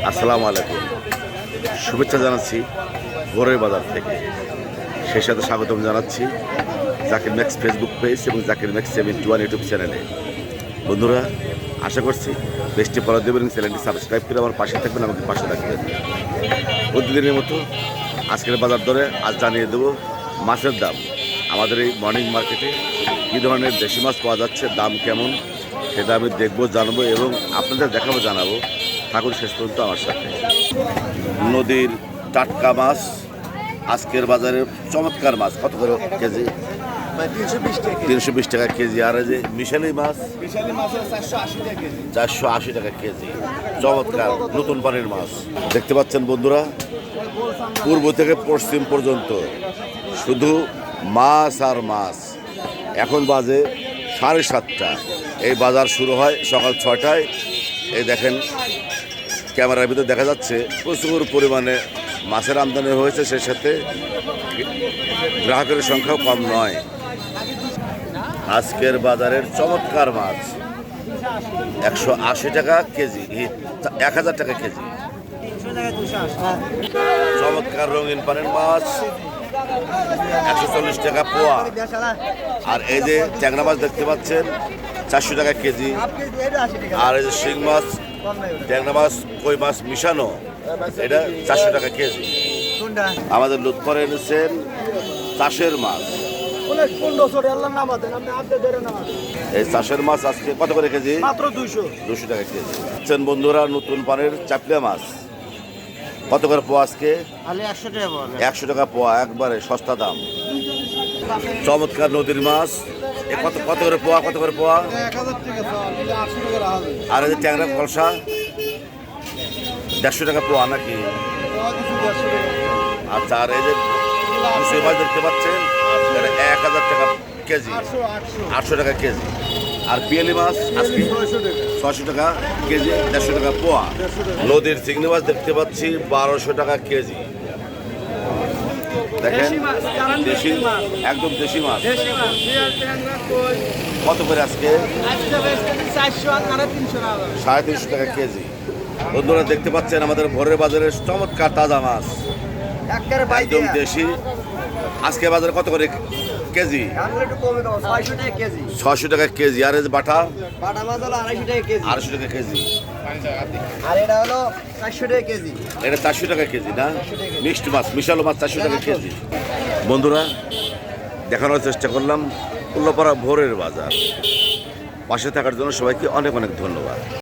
আসসালামু আলাইকুম, শুভেচ্ছা জানাচ্ছি ভোরের বাজার থেকে। সেই সাথে স্বাগতম জানাচ্ছি জাকির ম্যাক্স ফেসবুক পেজ এবং জাকির ম্যাক্স 71 ইউটিউব চ্যানেলে। বন্ধুরা, আশা করছি পেজটি ফলো দেবেন এবং চ্যানেলটি সাবস্ক্রাইব করে আমার পাশে থাকবেন, আমাকে পাশে রাখবেন। প্রতিদিনের মতো আজকের বাজার দরে আজ জানিয়ে দেবো মাছের দাম। আমাদের এই মর্নিং মার্কেটে কী ধরনের দেশি মাছ পাওয়া যাচ্ছে, দাম কেমন, সেটা আমি দেখবো, জানবো এবং আপনাদের দেখাবো, জানাবো। থাকুন শেষ পর্যন্ত আমার সাথে। নদীর টাটকা মাছ, আজকের বাজারে চমৎকার মাছ। কত করে কেজি? 320 টাকা কেজি। আর এই যে মিশালি মাছ 480 টাকা কেজি। চমৎকার নতুন পানির মাছ। দেখতে পাচ্ছেন বন্ধুরা, পূর্ব থেকে পশ্চিম পর্যন্ত শুধু মাছ আর মাছ। এখন বাজে 7:30। এই বাজার শুরু হয় সকাল 6টায়। এই দেখেন, ক্যামেরার ভিতরে দেখা যাচ্ছে প্রচুর পরিমাণে মাছের আমদানি হয়েছে, সেই সাথে গ্রাহকের সংখ্যাও কম নয়। আজকের বাজারের চমৎকার মাছ 180 টাকা কেজি, 1000 টাকা কেজি। চমৎকার রঙিন পানির মাছ 140 টাকা পোয়া। আর এই যে ট্যাংরা মাছ দেখতে পাচ্ছেন 400 টাকা কেজি। আর এই যে শিং মাছ, ট্যাংরা মাছ, কই মাছ মিশানো, এটা 400 টাকা কেজি। আমাদের লুৎফরে এনেছেন চাষের মাছ। এই চাষের মাছ আজকে কত করে কেজি? মাত্র 200 টাকা কেজি। বন্ধুরা, নতুন পানের চাপলা মাছ কত করে পোয়া আজকে? 100 টাকা পোয়া, একবারে সস্তা দাম। চমৎকার নদীর মাছ কত কত করে পোয়া? কত করে পোয়া? 1000 টাকা। আর এই যে ট্যাংরা কলসা 150 টাকা পোয়া নাকি? আচ্ছা, আর এই যে মুসুই মাছ দেখতে পাচ্ছেন, এটা 1000 টাকা কেজি, 800 টাকা কেজি। আর পিয়ালি মাছ আজকে 600 টাকা কেজি, 150 টাকা পোয়া। নদীর চিংড়ি মাছ দেখতে পাচ্ছি 1200 টাকা কেজি। দেখেন, দেশি, একদম দেশি মাছ। কত করে আজকে? 350 টাকা কেজি। বন্ধুরা দেখতে পাচ্ছেন আমাদের ভোরের বাজারের চমৎকার তাজা মাছ, একদম দেশি। আজকে বাজারে কত করে কেজি? 600 টাকা কেজি। আর এই যে বাটা মাছ হলো 250 টাকা কেজি। 250 টাকা কেজি। আর এটা হলো 400 টাকা কেজি। এটা 400 টাকা কেজি না? মিক্সড মাছ, মিশালো মাছ 400 টাকা কেজি। বন্ধুরা, দেখানোর চেষ্টা করলাম উল্লাপাড়া ভোরের বাজার। পাশে থাকার জন্য সবাইকে অনেক অনেক ধন্যবাদ।